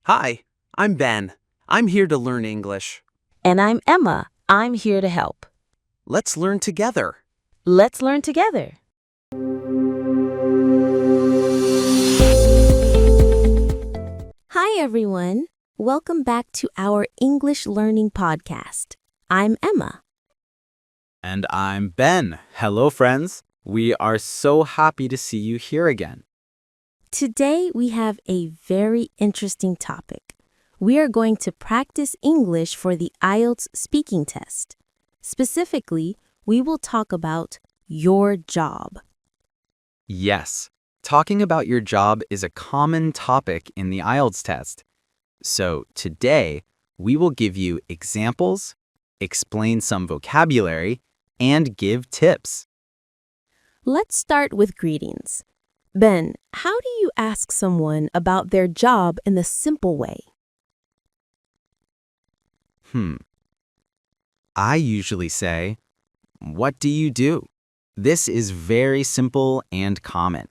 Hi, I'm Ben. I'm here to learn English. And I'm Emma. I'm here to help. Let's learn together. Let's learn together. Hi, everyone. Welcome back to our English learning podcast. I'm Emma. And I'm Ben. Hello, friends. We are so happy to see you here again. Today, we have a very interesting topic. We are going to practice English for the IELTS speaking test. Specifically, we will talk about your job. Yes, talking about your job is a common topic in the IELTS test. So today, we will give you examples, explain some vocabulary, and give tips. Let's start with greetings. Ben, how do you ask someone about their job in the simple way? I usually say, "What do you do?" This is very simple and common.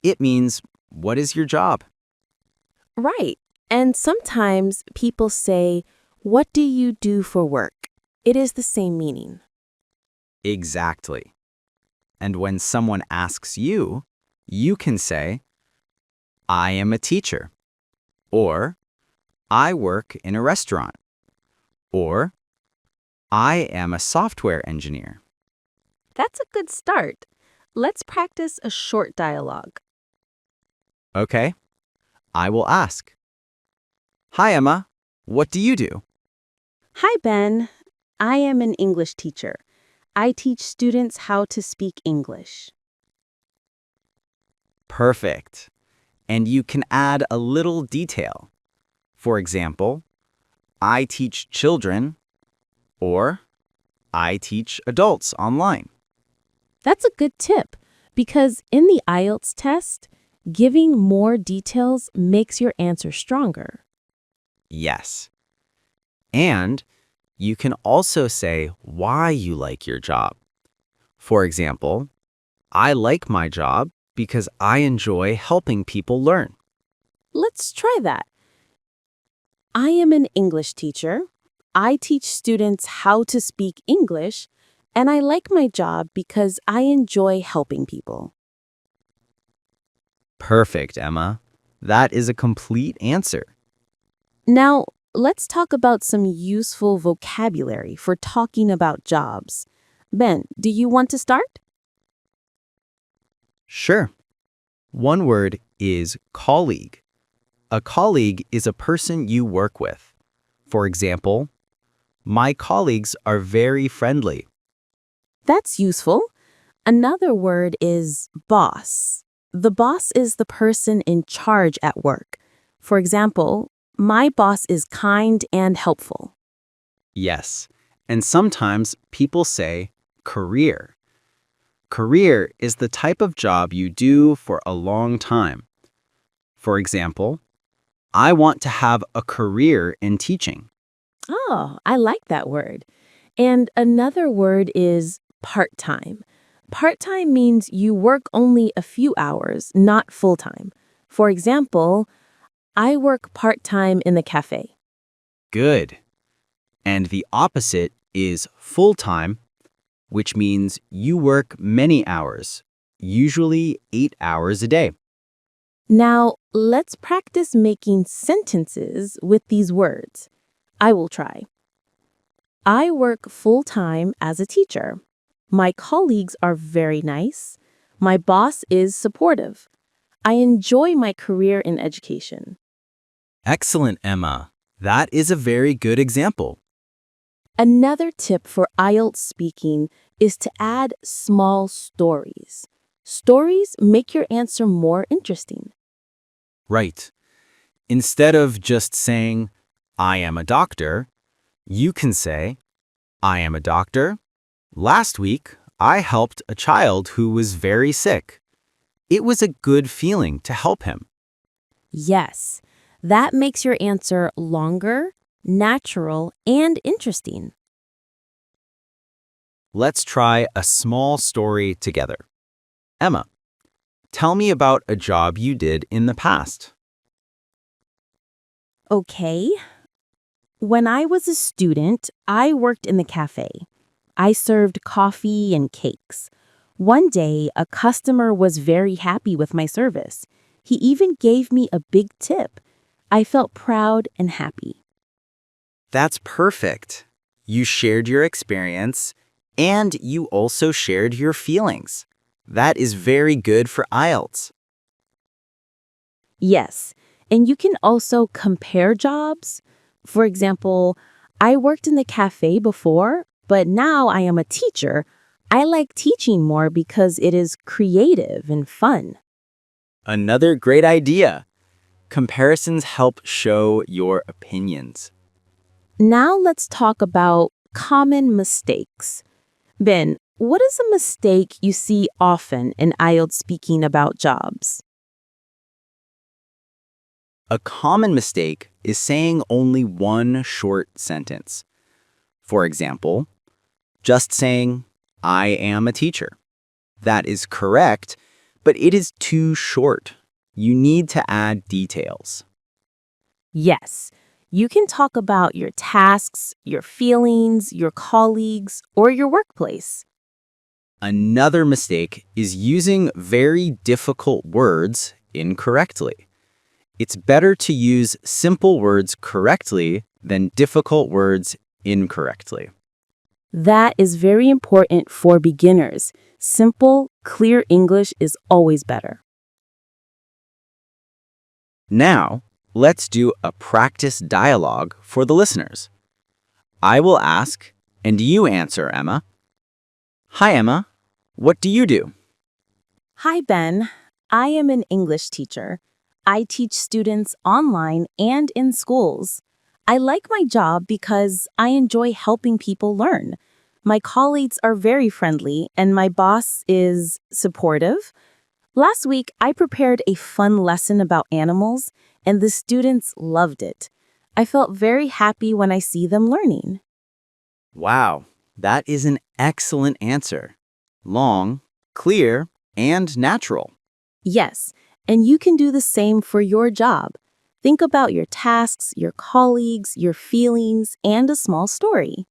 It means, "What is your job?" Right. And sometimes people say, "What do you do for work?" It is the same meaning. Exactly. And when someone asks you, you can say, "I am a teacher," or "I work in a restaurant," or "I am a software engineer." That's a good start. Let's practice a short dialogue. Okay, I will ask. "Hi, Emma. What do you do?" Hi, Ben. I am an English teacher. I teach students how to speak English. Perfect. And you can add a little detail. For example, "I teach children," or "I teach adults online." That's a good tip because in the IELTS test, giving more details makes your answer stronger. Yes. And you can also say why you like your job. For example, "I like my job because I enjoy helping people learn." Let's try that. I am an English teacher. I teach students how to speak English, and I like my job because I enjoy helping people. Perfect, Emma. That is a complete answer. Now, let's talk about some useful vocabulary for talking about jobs. Ben, do you want to start? Sure. One word is colleague. A colleague is a person you work with. For example, "My colleagues are very friendly." That's useful. Another word is boss. The boss is the person in charge at work. For example, my boss is kind and helpful. Yes, and sometimes people say career. Career is the type of job you do for a long time. For example, "I want to have a career in teaching." Oh, I like that word. And another word is part-time. Part-time means you work only a few hours, not full-time. For example, I work part-time in the cafe. Good. And the opposite is full-time, which means you work many hours, usually 8 hours a day. Now, let's practice making sentences with these words. I will try. I work full-time as a teacher. My colleagues are very nice. My boss is supportive. I enjoy my career in education. Excellent, Emma. That is a very good example. Another tip for IELTS speaking is to add small stories. Stories make your answer more interesting. Right. Instead of just saying, "I am a doctor," you can say, "I am a doctor. Last week, I helped a child who was very sick. It was a good feeling to help him." Yes, that makes your answer longer, natural, and interesting. Let's try a small story together. Emma, tell me about a job you did in the past. Okay. When I was a student, I worked in the cafe. I served coffee and cakes. One day, a customer was very happy with my service. He even gave me a big tip. I felt proud and happy. That's perfect. You shared your experience and you also shared your feelings. That is very good for IELTS. Yes, and you can also compare jobs. For example, I worked in the cafe before, but now I am a teacher. I like teaching more because it is creative and fun. Another great idea. Comparisons help show your opinions. Now let's talk about common mistakes. Ben, what is a mistake you see often in IELTS speaking about jobs? A common mistake is saying only one short sentence. For example, just saying, I am a teacher. That is correct, but it is too short. You need to add details. Yes, you can talk about your tasks, your feelings, your colleagues, or your workplace. Another mistake is using very difficult words incorrectly. It's better to use simple words correctly than difficult words incorrectly. That is very important for beginners. Simple, clear English is always better. Now, let's do a practice dialogue for the listeners. I will ask, and you answer, Emma. Hi, Emma. What do you do? Hi, Ben. I am an English teacher. I teach students online and in schools. I like my job because I enjoy helping people learn. My colleagues are very friendly and my boss is supportive. Last week, I prepared a fun lesson about animals and the students loved it. I felt very happy when I see them learning. Wow, that is an excellent answer. Long, clear, and natural. Yes, and you can do the same for your job. Think about your tasks, your colleagues, your feelings, and a small story.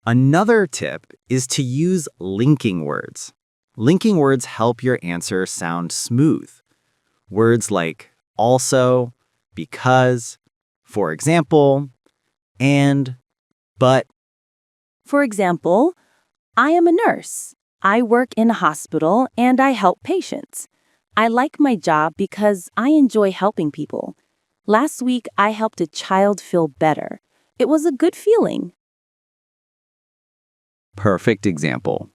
Another tip is to use linking words. Linking words help your answer sound smooth. Words like also, because, for example, and, but. For example, I am a nurse. I work in a hospital and I help patients. I like my job because I enjoy helping people. Last week, I helped a child feel better. It was a good feeling. Perfect example.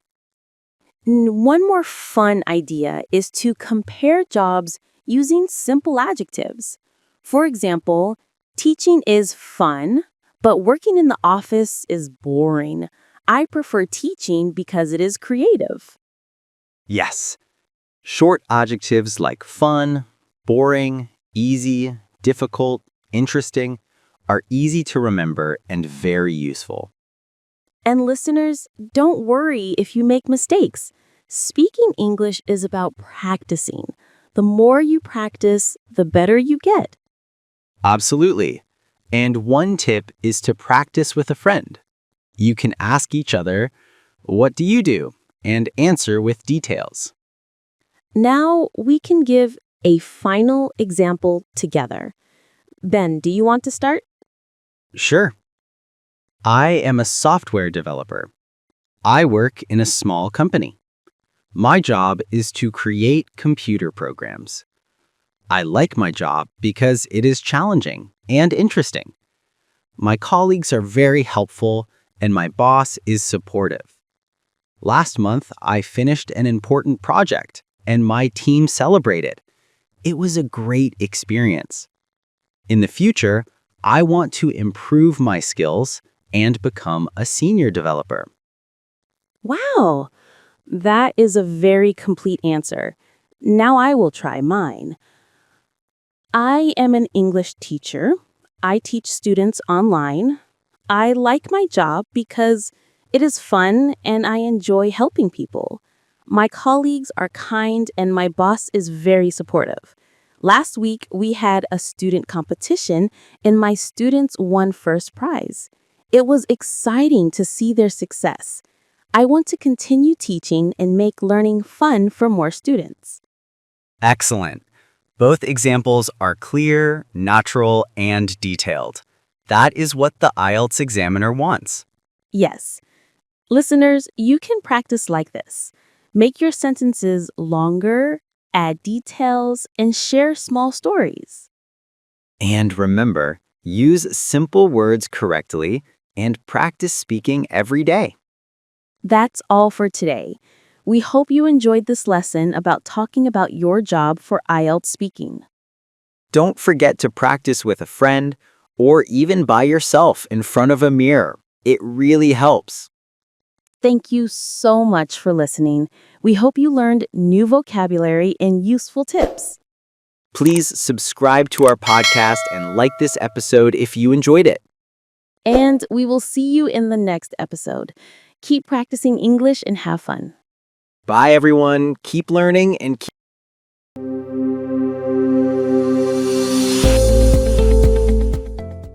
One more fun idea is to compare jobs using simple adjectives. For example, teaching is fun, but working in the office is boring. I prefer teaching because it is creative. Yes. Short adjectives like fun, boring, easy, difficult, interesting are easy to remember and very useful. And listeners, don't worry if you make mistakes. Speaking English is about practicing. The more you practice, the better you get. Absolutely. And one tip is to practice with a friend. You can ask each other, what do you do? And answer with details. Now we can give a final example together. Ben, do you want to start? Sure. I am a software developer. I work in a small company. My job is to create computer programs. I like my job because it is challenging and interesting. My colleagues are very helpful and my boss is supportive. Last month, I finished an important project and my team celebrated. It was a great experience. In the future, I want to improve my skills and become a senior developer. Wow, that is a very complete answer. Now I will try mine. I am an English teacher. I teach students online. I like my job because it is fun and I enjoy helping people. My colleagues are kind and my boss is very supportive. Last week, we had a student competition, and my students won first prize. It was exciting to see their success. I want to continue teaching and make learning fun for more students. Excellent. Both examples are clear, natural, and detailed. That is what the IELTS examiner wants. Yes. Listeners, you can practice like this. Make your sentences longer, add details, and share small stories. And remember, use simple words correctly and practice speaking every day. That's all for today. We hope you enjoyed this lesson about talking about your job for IELTS speaking. Don't forget to practice with a friend or even by yourself in front of a mirror. It really helps. Thank you so much for listening. We hope you learned new vocabulary and useful tips. Please subscribe to our podcast and like this episode if you enjoyed it. And we will see you in the next episode. Keep practicing English and have fun. Bye, everyone. Keep learning and keep